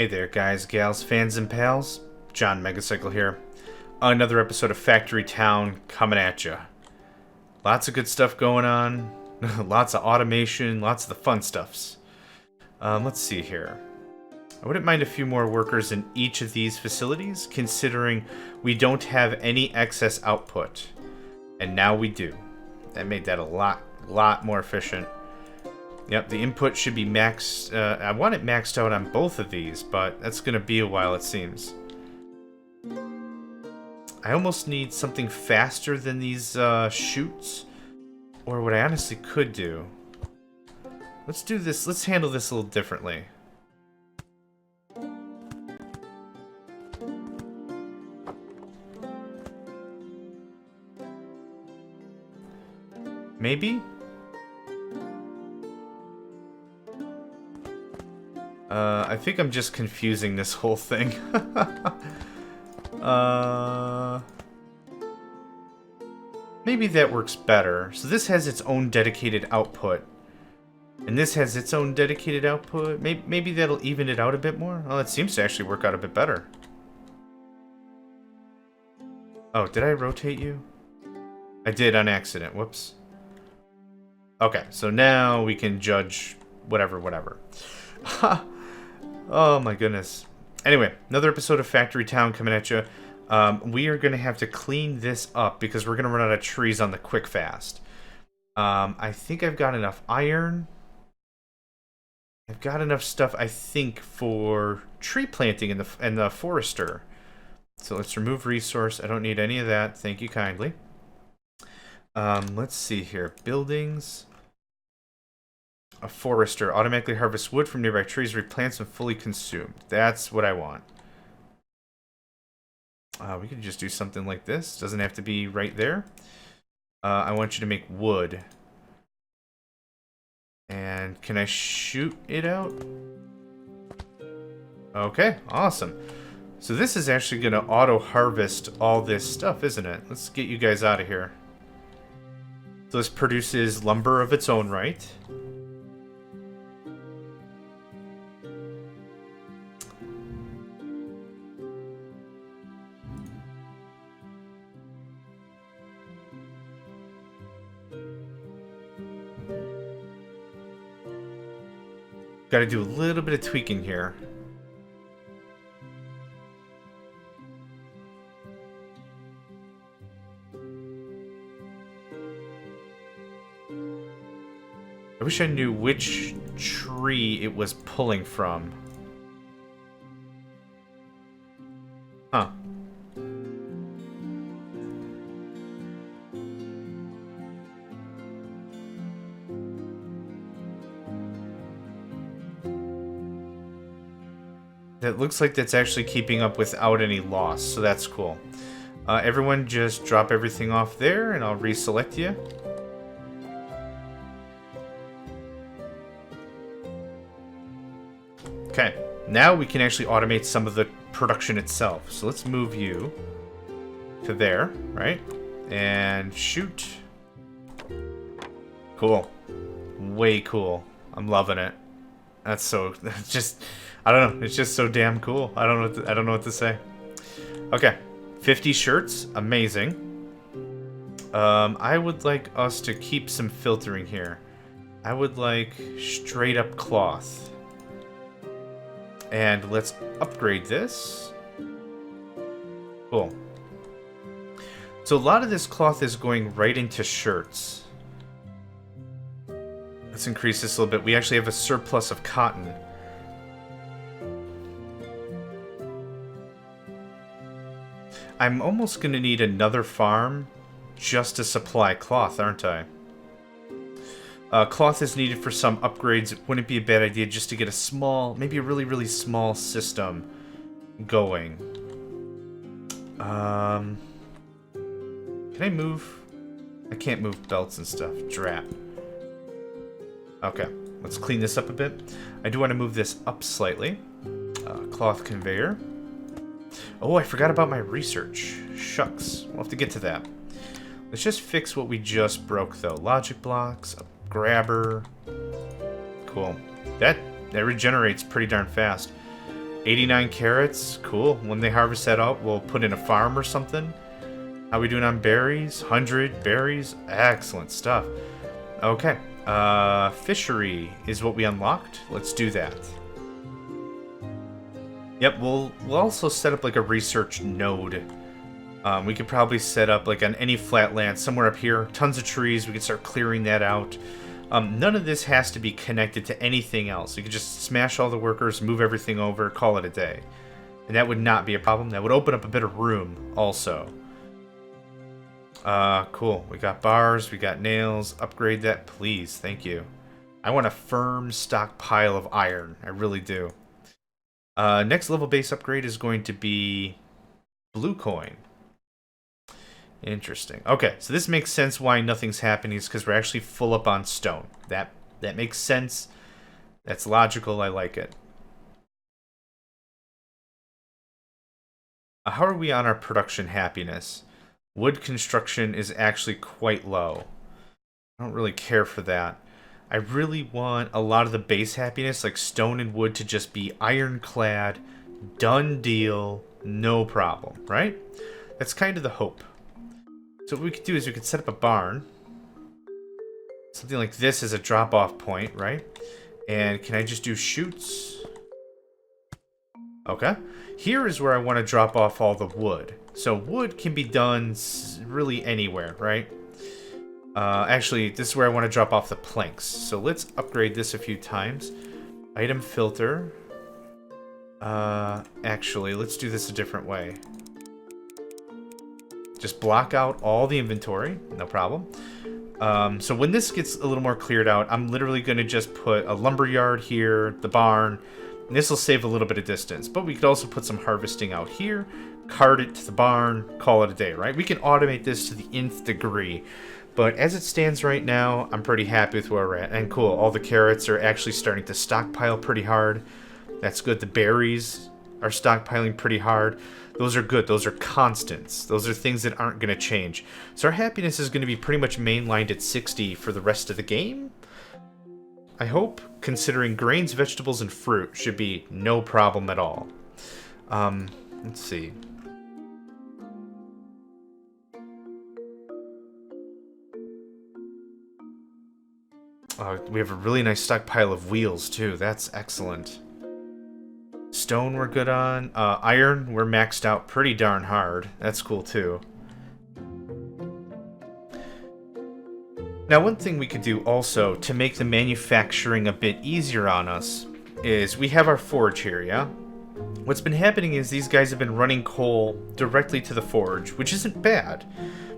Hey there, guys, gals, fans, and pals. John Megacycle here. Another episode of Factory Town coming at ya. Lots of good stuff going on. Lots of automation. Lots of the fun stuffs. Let's see here. I wouldn't mind a few more workers in each of these facilities, considering we don't have any excess output. And now we do. That made that a lot more efficient. Yep, the input should be maxed. I want it maxed out on both of these, but that's going to be a while, it seems. I almost need something faster than these chutes. Or what I honestly could do. Let's do this. Let's handle this a little differently. Maybe? I think I'm just confusing this whole thing. Maybe that works better. So this has its own dedicated output. And this has its own dedicated output. Maybe that'll even it out a bit more. Oh, it seems to actually work out a bit better. Oh, did I rotate you? I did on accident. Whoops. Okay, so now we can judge whatever. Oh my goodness. Anyway, another episode of Factory Town coming at you. We are going to have to clean this up because we're going to run out of trees on the quick fast. I think I've got enough iron. I've got enough stuff, I think, for tree planting in the forester. So let's remove resource. I don't need any of that. Thank you kindly. Let's see here. Buildings. A forester automatically harvests wood from nearby trees, replants them fully consumed. That's what I want. We could just do something like this. Doesn't have to be right there. I want you to make wood. And can I shoot it out? Okay, awesome. So this is actually going to auto-harvest all this stuff, isn't it? Let's get you guys out of here. So this produces lumber of its own right. Got to do a little bit of tweaking here. I wish I knew which tree it was pulling from. Huh. It looks like that's actually keeping up without any loss, so that's cool. Everyone just drop everything off there, and I'll reselect you. Okay, now we can actually automate some of the production itself. So let's move you to there, right? And shoot. Cool. Way cool. I'm loving it. That's so... just... I don't know. It's just so damn cool. I don't know what to say. Okay. 50 shirts. Amazing. I would like us to keep some filtering here. I would like straight up cloth. And let's upgrade this. Cool. So a lot of this cloth is going right into shirts. Let's increase this a little bit. We actually have a surplus of cotton. I'm almost going to need another farm just to supply cloth, aren't I? Cloth is needed for some upgrades. It wouldn't be a bad idea just to get a small, maybe a really small system going. Can I move? I can't move belts and stuff. Drat. Okay, let's clean this up a bit. I do want to move this up slightly. Cloth conveyor. Oh, I forgot about my research. Shucks. We'll have to get to that. Let's just fix what we just broke, though. Logic blocks, a grabber. Cool. That regenerates pretty darn fast. 89 carrots. Cool. When they harvest that out, we'll put in a farm or something. How we doing on berries? 100 berries. Excellent stuff. Okay. Fishery is what we unlocked. Let's do that. Yep, we'll also set up like a research node. We could probably set up like on any flat land somewhere up here. Tons of trees. We could start clearing that out. None of this has to be connected to anything else. You could just smash all the workers, move everything over, call it a day. And that would not be a problem. That would open up a bit of room also. Cool. We got bars, we got nails. Upgrade that, please. Thank you. I want a firm stockpile of iron. I really do. Next level base upgrade is going to be blue coin. Interesting. Okay, so this makes sense why nothing's happening is because we're actually full up on stone. That makes sense. That's logical. I like it. How are we on our production happiness? Wood construction is actually quite low. I don't really care for that. I really want a lot of the base happiness, like stone and wood, to just be ironclad, done deal, no problem, right? That's kind of the hope. So what we could do is we could set up a barn. Something like this as a drop-off point, right? And can I just do chutes? Okay. Here is where I want to drop off all the wood. So wood can be done really anywhere, right? Actually, this is where I want to drop off the planks. So let's upgrade this a few times. Item filter. Actually, let's do this a different way. Just block out all the inventory, no problem. So when this gets a little more cleared out, I'm literally going to just put a lumberyard here, the barn, and this will save a little bit of distance. But we could also put some harvesting out here, cart it to the barn, call it a day, right? We can automate this to the nth degree. But as it stands right now, I'm pretty happy with where we're at. And cool, all the carrots are actually starting to stockpile pretty hard. That's good. The berries are stockpiling pretty hard. Those are good. Those are constants. Those are things that aren't going to change. So our happiness is going to be pretty much mainlined at 60 for the rest of the game. I hope, considering grains, vegetables, and fruit should be no problem at all. Let's see. We have a really nice stockpile of wheels, too. That's excellent. Stone we're good on. Iron, we're maxed out pretty darn hard. That's cool, too. Now, one thing we could do also to make the manufacturing a bit easier on us is we have our forge here, yeah? What's been happening is these guys have been running coal directly to the forge, which isn't bad,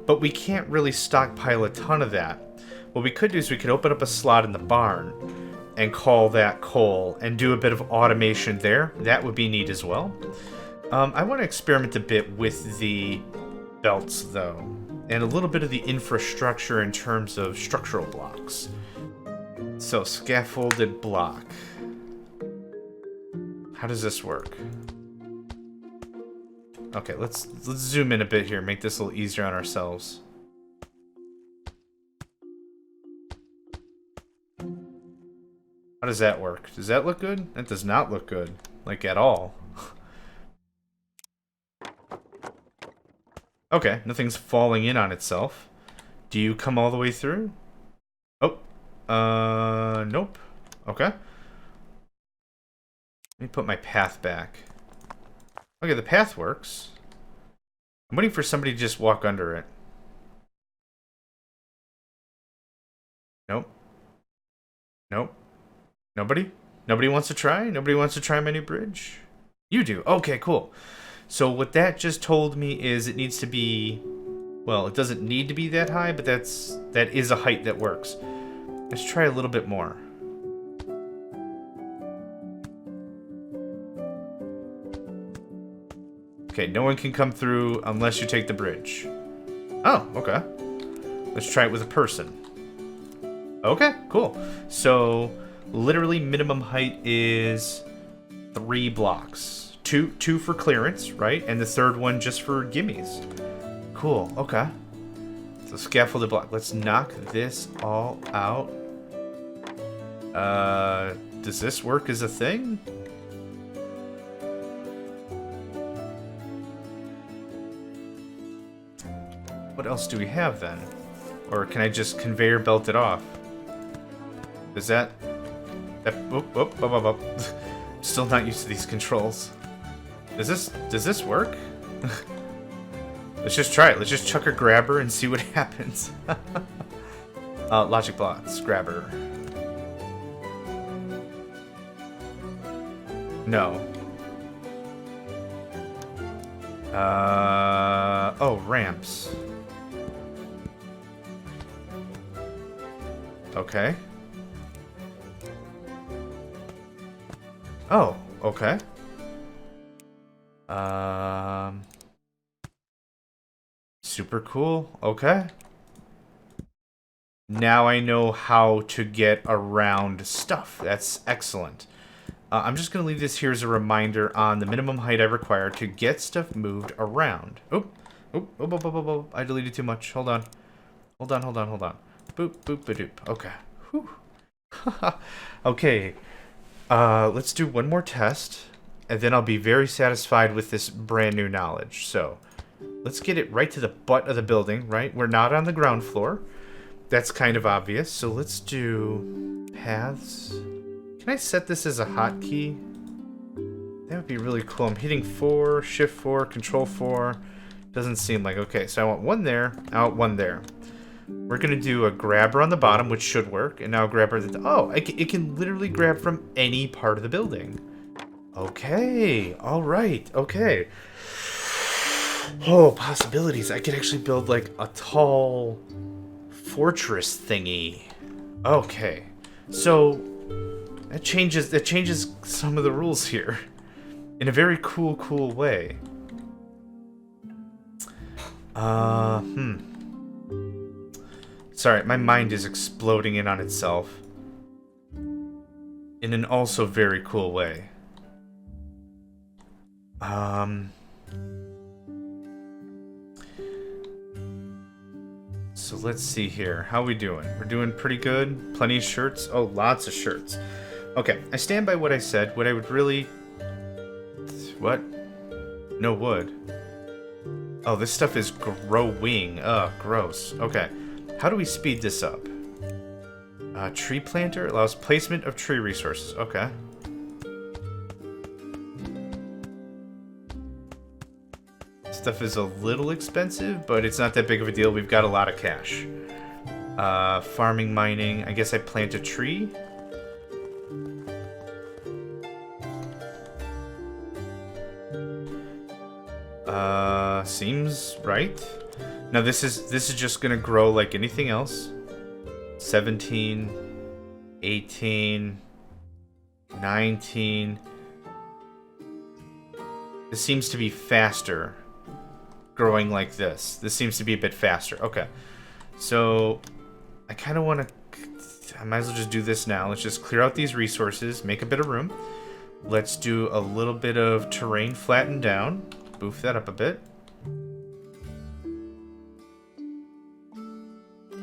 but we can't really stockpile a ton of that. What we could do is we could open up a slot in the barn and call that coal and do a bit of automation there. That would be neat as well. I want to experiment a bit with the belts, though, and a little bit of the infrastructure in terms of structural blocks. So, scaffolded block. How does this work? Okay, let's zoom in a bit here, make this a little easier on ourselves. How does that work? Does that look good? That does not look good. Like, at all. Okay, nothing's falling in on itself. Do you come all the way through? Oh. Nope. Okay. Let me put my path back. Okay, the path works. I'm waiting for somebody to just walk under it. Nope. Nope. Nobody? Nobody wants to try? Nobody wants to try my new bridge? You do. Okay, cool. So what that just told me is it needs to be... Well, it doesn't need to be that high, but that is a height that works. Let's try a little bit more. Okay, no one can come through unless you take the bridge. Oh, okay. Let's try it with a person. Okay, cool. So... literally minimum height is 3 blocks. Two for clearance, right? And the third one just for gimmies. Cool, okay. So scaffolded block. Let's knock this all out. Does this work as a thing? What else do we have then? Or can I just conveyor belt it off? Is that... Still not used to these controls. Does this work? Let's just try it. Let's just chuck a grabber and see what happens. Logic blocks, grabber. No. Oh, ramps. Okay. Oh, okay. Super cool. Okay. Now I know how to get around stuff. That's excellent. I'm just going to leave this here as a reminder on the minimum height I require to get stuff moved around. Oh, I deleted too much. Hold on. Hold on. Boop, boop, ba-doop. Okay. Whew. Okay. Let's do one more test, and then I'll be very satisfied with this brand new knowledge. So, let's get it right to the butt of the building, right? We're not on the ground floor. That's kind of obvious. So let's do paths. Can I set this as a hotkey? That would be really cool. I'm hitting 4, shift 4, control 4. Doesn't seem like... Okay, so I want one there, I want one there. We're going to do a grabber on the bottom, which should work. And now a grabber at the... Oh, it can literally grab from any part of the building. Okay, alright, okay. Oh, possibilities. I could actually build, like, a tall fortress thingy. Okay, so... That changes some of the rules here. In a very cool way. Sorry, my mind is exploding in on itself. In an also very cool way. So let's see here. How we doing? We're doing pretty good. Plenty of shirts. Oh, lots of shirts. Okay, I stand by what I said. What I would really... What? No wood. Oh, this stuff is growing. Ugh, gross. Okay. How do we speed this up? Tree planter allows placement of tree resources. Okay. Stuff is a little expensive, but it's not that big of a deal. We've got a lot of cash. Farming, mining. I guess I plant a tree. Seems right. Now this is just gonna grow like anything else. 17, 18, 19. This seems to be faster. Growing like this. This seems to be a bit faster. Okay. So I kind of want to... I might as well just do this now. Let's just clear out these resources. Make a bit of room. Let's do a little bit of terrain flatten down. Boof that up a bit.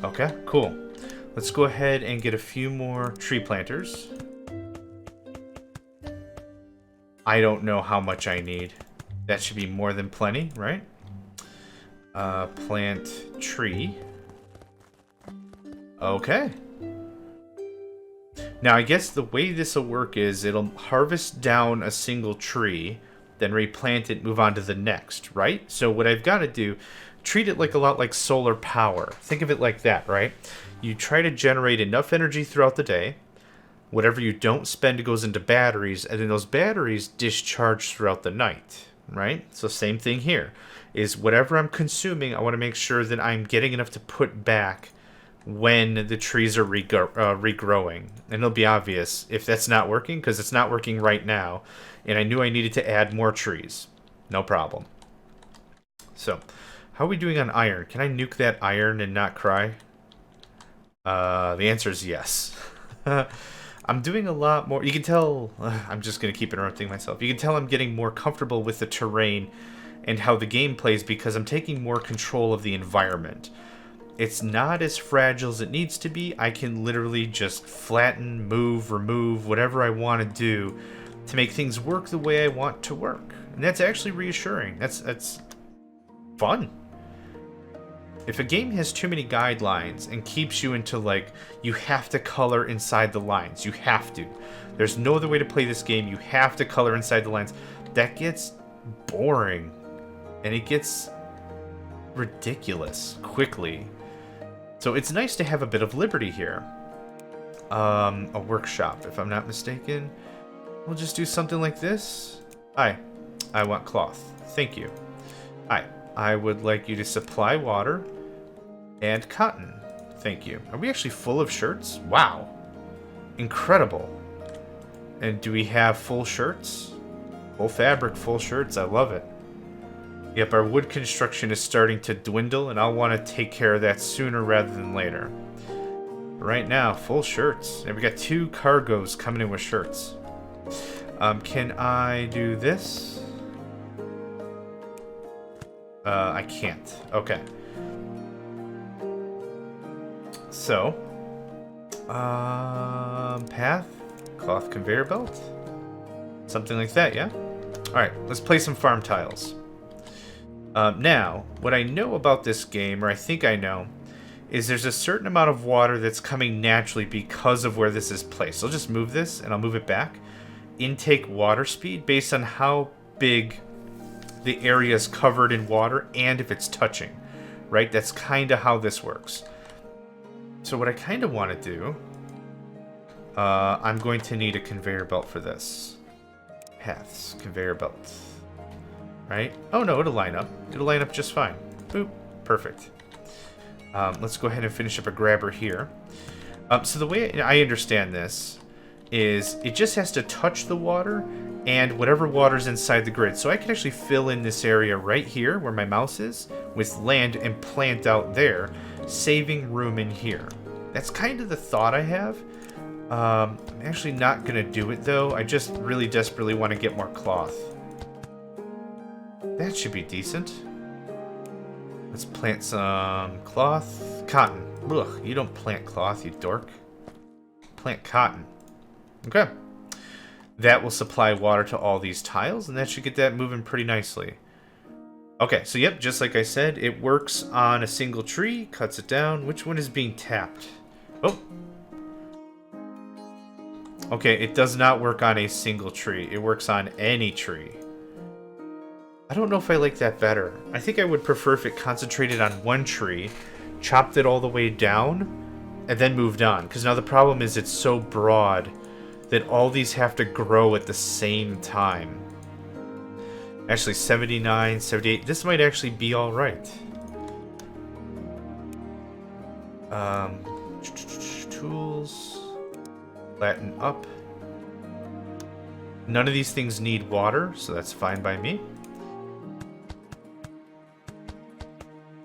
Okay, cool. Let's go ahead and get a few more tree planters. I don't know how much I need. That should be more than plenty, right? Plant tree. Okay. Now, I guess the way this will work is it'll harvest down a single tree, then replant it, move on to the next, right? So what I've got to do, treat it like a lot like solar power. Think of it like that, right? You try to generate enough energy throughout the day. Whatever you don't spend goes into batteries, and then those batteries discharge throughout the night, right? So same thing here, is whatever I'm consuming, I want to make sure that I'm getting enough to put back when the trees are regrowing. And it'll be obvious if that's not working, because it's not working right now, and I knew I needed to add more trees. No problem. So, how are we doing on iron? Can I nuke that iron and not cry? The answer is yes. I'm doing a lot more. You can tell, I'm just going to keep interrupting myself. You can tell I'm getting more comfortable with the terrain and how the game plays because I'm taking more control of the environment. It's not as fragile as it needs to be. I can literally just flatten, move, remove, whatever I want to do to make things work the way I want to work. And that's actually reassuring. That's fun. If a game has too many guidelines and keeps you into, like, you have to color inside the lines. You have to. There's no other way to play this game. You have to color inside the lines. That gets boring. And it gets ridiculous quickly. So it's nice to have a bit of liberty here. A workshop, if I'm not mistaken. We'll just do something like this. Hi, I want cloth. Thank you. Hi, I would like you to supply water and cotton. Thank you. Are we actually full of shirts? Wow. Incredible. And do we have full shirts? Full fabric, full shirts. I love it. Yep, our wood construction is starting to dwindle, and I'll want to take care of that sooner rather than later. Right now, full shirts. And we got 2 cargoes coming in with shirts. Can I do this? I can't. Okay. So, path, cloth conveyor belt, something like that, yeah? Alright, let's play some farm tiles. Now, what I know about this game, or I think I know, is there's a certain amount of water that's coming naturally because of where this is placed. So I'll just move this, and I'll move it back. Intake water speed based on how big the area is covered in water and if it's touching, right? That's kind of how this works. So what I kind of want to do, I'm going to need a conveyor belt for this. Paths, conveyor belt. Right? Oh no, it'll line up. It'll line up just fine. Boop. Perfect. Let's go ahead and finish up a grabber here. So the way I understand this is it just has to touch the water and whatever water's inside the grid. So I can actually fill in this area right here where my mouse is with land and plant out there, saving room in here. That's kind of the thought I have. I'm actually not going to do it though. I just really desperately want to get more cloth. That should be decent. Let's plant some cloth. Cotton. Ugh, you don't plant cloth, you dork. Plant cotton. Okay. That will supply water to all these tiles, and that should get that moving pretty nicely. Okay, so yep, just like I said, it works on a single tree, cuts it down. Which one is being tapped? Oh. Okay, it does not work on a single tree. It works on any tree. I don't know if I like that better. I think I would prefer if it concentrated on one tree, chopped it all the way down, and then moved on. Because now the problem is it's so broad that all these have to grow at the same time. Actually, 79, 78. This might actually be alright. Tools. Flatten up. None of these things need water, so that's fine by me.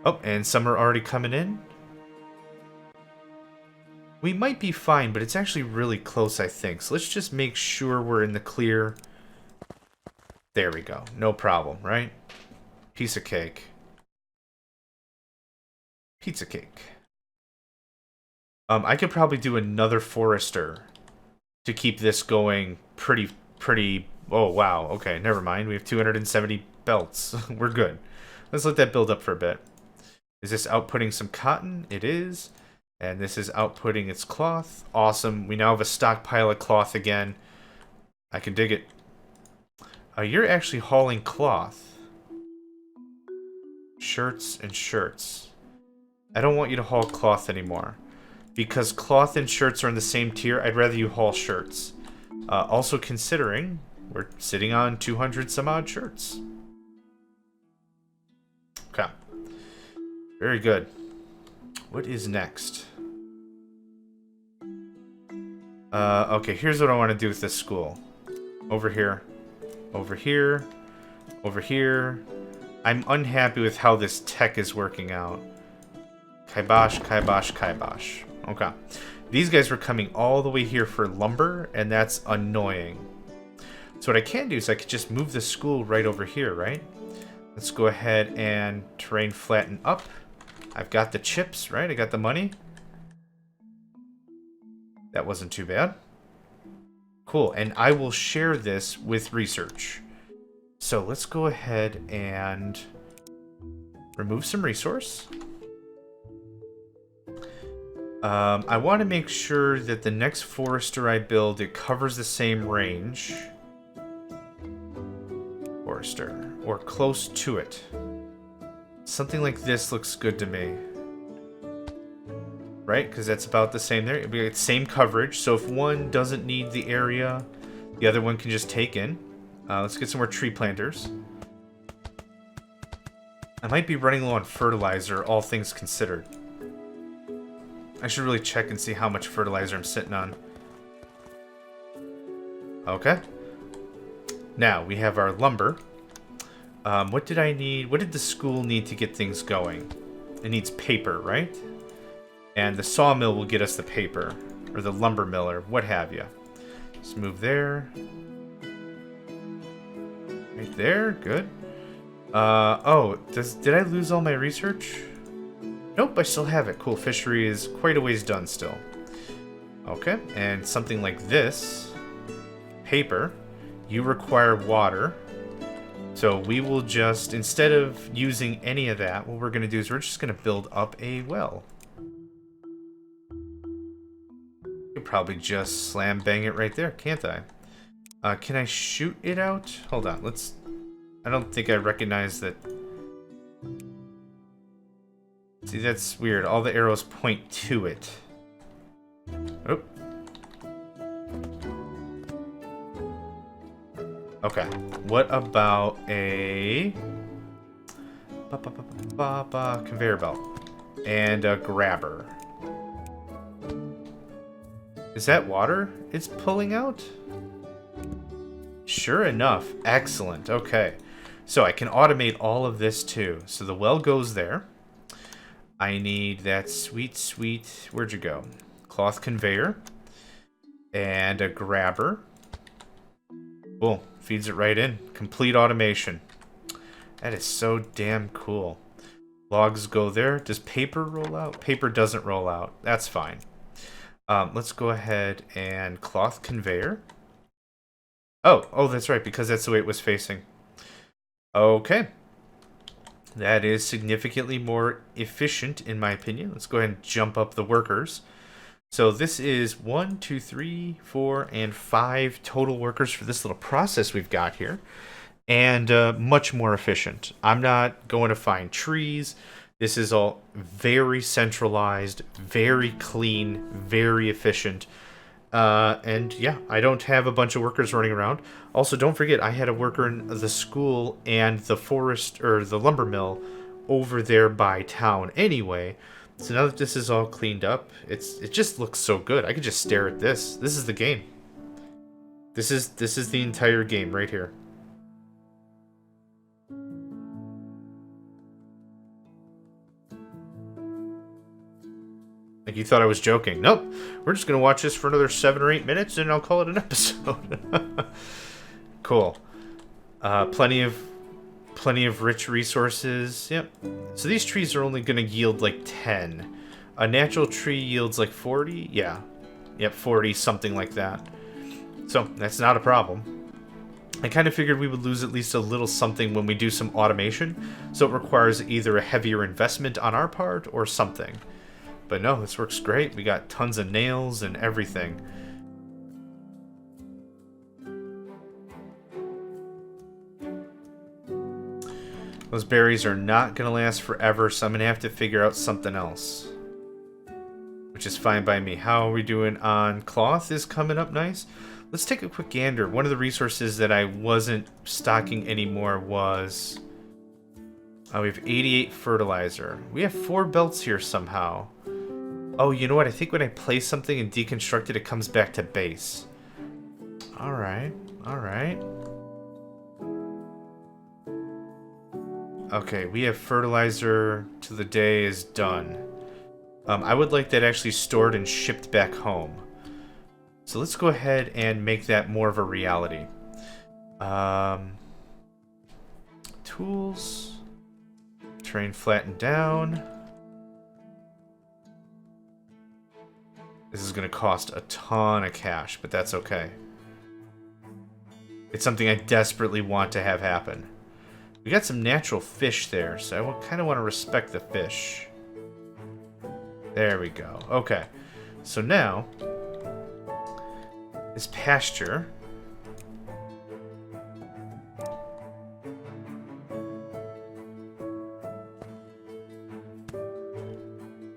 Oh, and some are already coming in. We might be fine, but it's actually really close, I think. So let's just make sure we're in the clear. There we go. No problem, right? Piece of cake. Pizza cake. I could probably do another forester to keep this going pretty... Oh, wow. Okay, never mind. We have 270 belts. We're good. Let's let that build up for a bit. Is this outputting some cotton? It is. And this is outputting its cloth. Awesome. We now have a stockpile of cloth again. I can dig it. You're actually hauling cloth. Shirts and shirts. I don't want you to haul cloth anymore. Because cloth and shirts are in the same tier, I'd rather you haul shirts. Also considering we're sitting on 200 some odd shirts. Okay. Very good. What is next? Okay, here's what I want to do with this school. Over here. Over here. Over here. I'm unhappy with how this tech is working out. Kibosh, kibosh, kibosh. Okay. These guys were coming all the way here for lumber, and that's annoying. So what I can do is I could just move the school right over here, right? Let's go ahead and terrain flatten up. I've got the chips, right? I got the money. That wasn't too bad. Cool, and I will share this with research. So let's go ahead and remove some resource. I want to make sure that the next forester I build, it covers the same range. Forester. Or close to it. Something like this looks good to me. Right? Because that's about the same there. It'll be the same coverage. So if one doesn't need the area, the other one can just take in. Let's get some more tree planters. I might be running low on fertilizer, all things considered. I should really check and see how much fertilizer I'm sitting on. Okay. Now, we have our lumber. What did I need? What did the school need to get things going? It needs paper, right? And the sawmill will get us the paper. Or the lumber mill, or what have you. Just move there. Right there, good. Oh, did I lose all my research? Nope, I still have it. Cool, fishery is quite a ways done still. Okay, and something like this. Paper. You require water. So we will just, instead of using any of that, what we're going to do is we're just going to build up a well. Could probably just slam bang it right there, can't I? Can I shoot it out? Hold on, let's... I don't think I recognize that... See, that's weird. All the arrows point to it. Oh. Okay. What about a... conveyor belt. And a grabber. Is that water it's pulling out? Sure enough. Excellent. Okay. So I can automate all of this too. So the well goes there. I need that sweet, sweet... Where'd you go? Cloth conveyor. And a grabber. Cool. Feeds it right in. Complete automation. That is so damn cool. Logs go there. Does paper roll out? Paper doesn't roll out. That's fine. Let's go ahead and cloth conveyor. Oh, that's right, because that's the way it was facing. Okay. That is significantly more efficient, in my opinion. Let's go ahead and jump up the workers. So this is 1, 2, 3, 4, and 5 total workers for this little process we've got here. And much more efficient. I'm not going to find trees. This is all very centralized, very clean, very efficient. And yeah, I don't have a bunch of workers running around. Also, don't forget, I had a worker in the school and the forest, or the lumber mill, over there by town anyway. So now that this is all cleaned up, it just looks so good. I could just stare at this. This is the game. This is the entire game right here. Like you thought I was joking. Nope. We're just going to watch this for another 7 or 8 minutes and I'll call it an episode. Cool. Plenty of rich resources. Yep. So these trees are only going to yield like 10. A natural tree yields like 40? Yeah. Yep, 40, something like that. So that's not a problem. I kind of figured we would lose at least a little something when we do some automation. So it requires either a heavier investment on our part or something. But no, this works great. We got tons of nails and everything. Those berries are not going to last forever, so I'm going to have to figure out something else. Which is fine by me. How are we doing on cloth is coming up nice. Let's take a quick gander. One of the resources that I wasn't stocking anymore was... we have 88 fertilizer. We have 4 belts here somehow. Oh, you know what? I think when I place something and deconstruct it, it comes back to base. Alright. Alright. Okay, we have fertilizer till the day is done. I would like that actually stored and shipped back home. So let's go ahead and make that more of a reality. Tools. Terrain flattened down. This is going to cost a ton of cash, but that's okay. It's something I desperately want to have happen. We got some natural fish there, so I kind of want to respect the fish. There we go. Okay. So now, this pasture.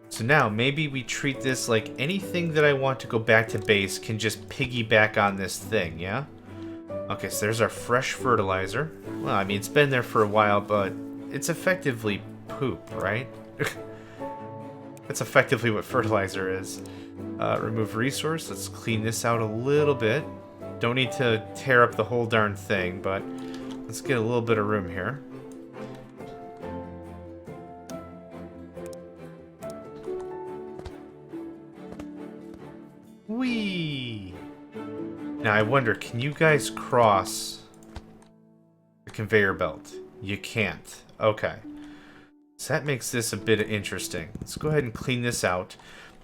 So now, maybe we treat this like anything that I want to go back to base can just piggyback on this thing, yeah? Okay, so there's our fresh fertilizer. Well, I mean, it's been there for a while, but it's effectively poop, right? That's effectively what fertilizer is. Remove resource. Let's clean this out a little bit. Don't need to tear up the whole darn thing, but let's get a little bit of room here. Whee! Now I wonder, can you guys cross the conveyor belt? You can't. Okay. So that makes this a bit interesting. Let's go ahead and clean this out.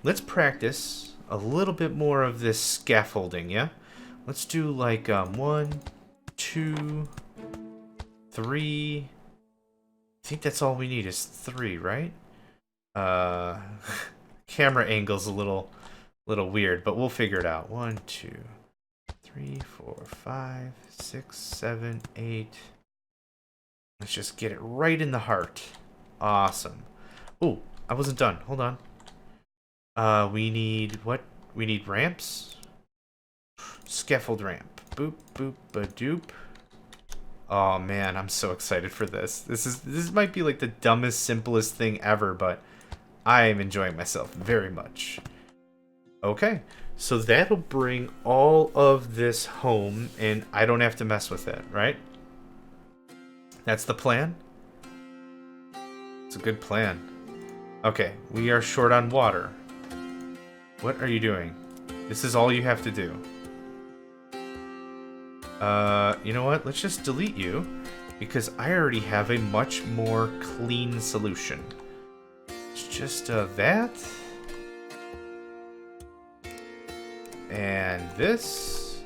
Let's practice a little bit more of this scaffolding, yeah? Let's do like 1, 2, 3. I think that's all we need is 3, right? Camera angle's a little weird, but we'll figure it out. 1, 2, 3, 4, 5, 6, 7, 8. Let's just get it right in the heart. Awesome. Oh, I wasn't done. Hold on. We need what? We need ramps. Scaffold ramp. Boop boop ba doop. Oh man, I'm so excited for this. This might be like the dumbest, simplest thing ever, but I am enjoying myself very much. Okay, so that'll bring all of this home, and I don't have to mess with it, right? That's the plan? It's a good plan. Okay, we are short on water. What are you doing? This is all you have to do. You know what? Let's just delete you, because I already have a much more clean solution. It's just that. And this.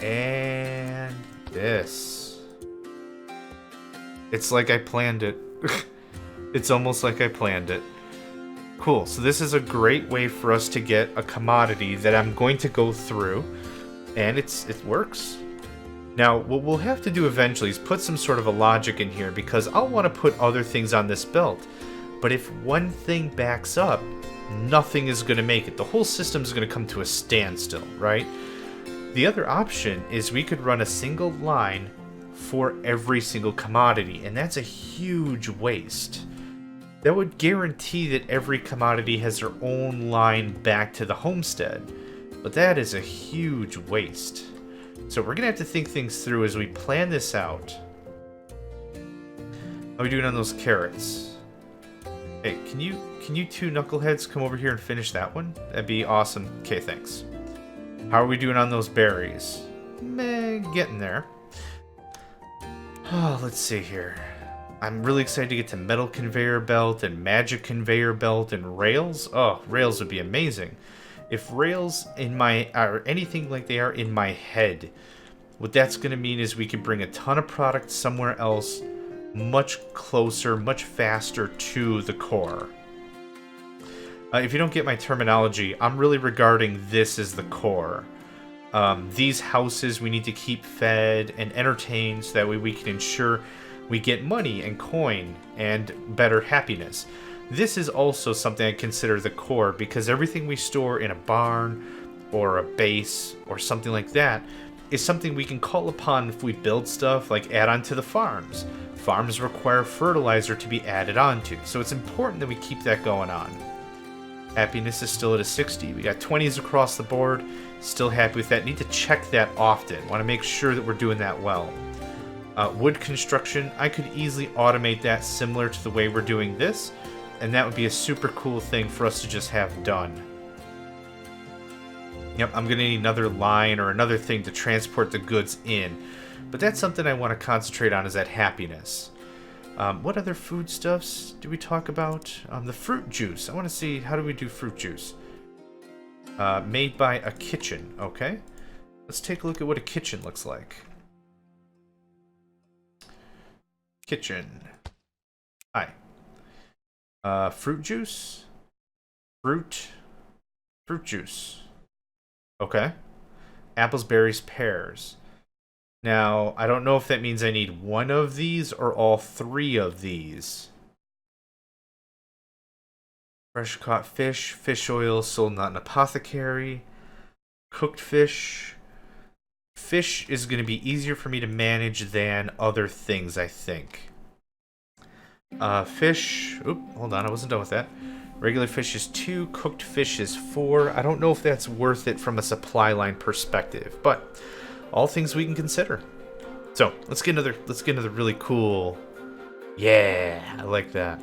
And this. It's like I planned it. It's almost like I planned it. Cool, so this is a great way for us to get a commodity that I'm going to go through, and it works. Now, what we'll have to do eventually is put some sort of a logic in here, because I'll want to put other things on this belt, but if one thing backs up, nothing is going to make it. The whole system is going to come to a standstill, right? The other option is we could run a single line for every single commodity, and that's a huge waste. That would guarantee that every commodity has their own line back to the homestead, but that is a huge waste. So we're gonna have to think things through as we plan this out. How are we doing on those carrots? Hey, can you two knuckleheads come over here and finish that one? That'd be awesome. Okay, thanks. How are we doing on those berries? Meh, getting there. Oh, let's see here. I'm really excited to get to metal conveyor belt and magic conveyor belt and rails. Oh, rails would be amazing. If rails are anything like they are in my head, what that's going to mean is we could bring a ton of product somewhere else, much closer, much faster to the core. If you don't get my terminology, I'm really regarding this as the core. These houses we need to keep fed and entertained so that way we can ensure we get money and coin and better happiness. This is also something I consider the core, because everything we store in a barn or a base or something like that is something we can call upon if we build stuff, like add on to the farms. Farms require fertilizer to be added onto, so it's important that we keep that going on. Happiness is still at a 60. We got 20s across the board. Still happy with that. Need to check that often. Want to make sure that we're doing that well. Wood construction, I could easily automate that similar to the way we're doing this, and that would be a super cool thing for us to just have done. Yep, I'm going to need another line or another thing to transport the goods in, but that's something I want to concentrate on, is that happiness. What other foodstuffs do we talk about? The fruit juice. I want to see, how do we do fruit juice? Made by a kitchen, okay? Let's take a look at what a kitchen looks like. Kitchen. Hi. Fruit juice? Fruit. Fruit juice. Okay. Apples, berries, pears. Now, I don't know if that means I need one of these or all three of these. Fresh caught fish, fish oil sold not in apothecary, cooked fish. Fish is going to be easier for me to manage than other things, I think. Fish. Oop, hold on, I wasn't done with that. Regular fish is 2, cooked fish is 4. I don't know if that's worth it from a supply line perspective, but all things we can consider. So let's get another really cool. Yeah, I like that.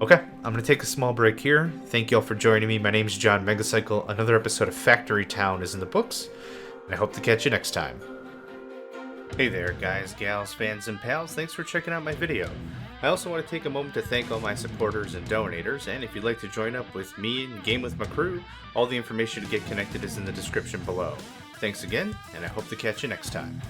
Okay, I'm gonna take a small break here. Thank you all for joining me. My name's John Megacycle. Another episode of Factory Town is in the books, and I hope to catch you next time. Hey there, guys, gals, fans, and pals. Thanks for checking out my video. I also want to take a moment to thank all my supporters and donators, and if you'd like to join up with me and game with my crew, all the information to get connected is in the description below. Thanks again, and I hope to catch you next time.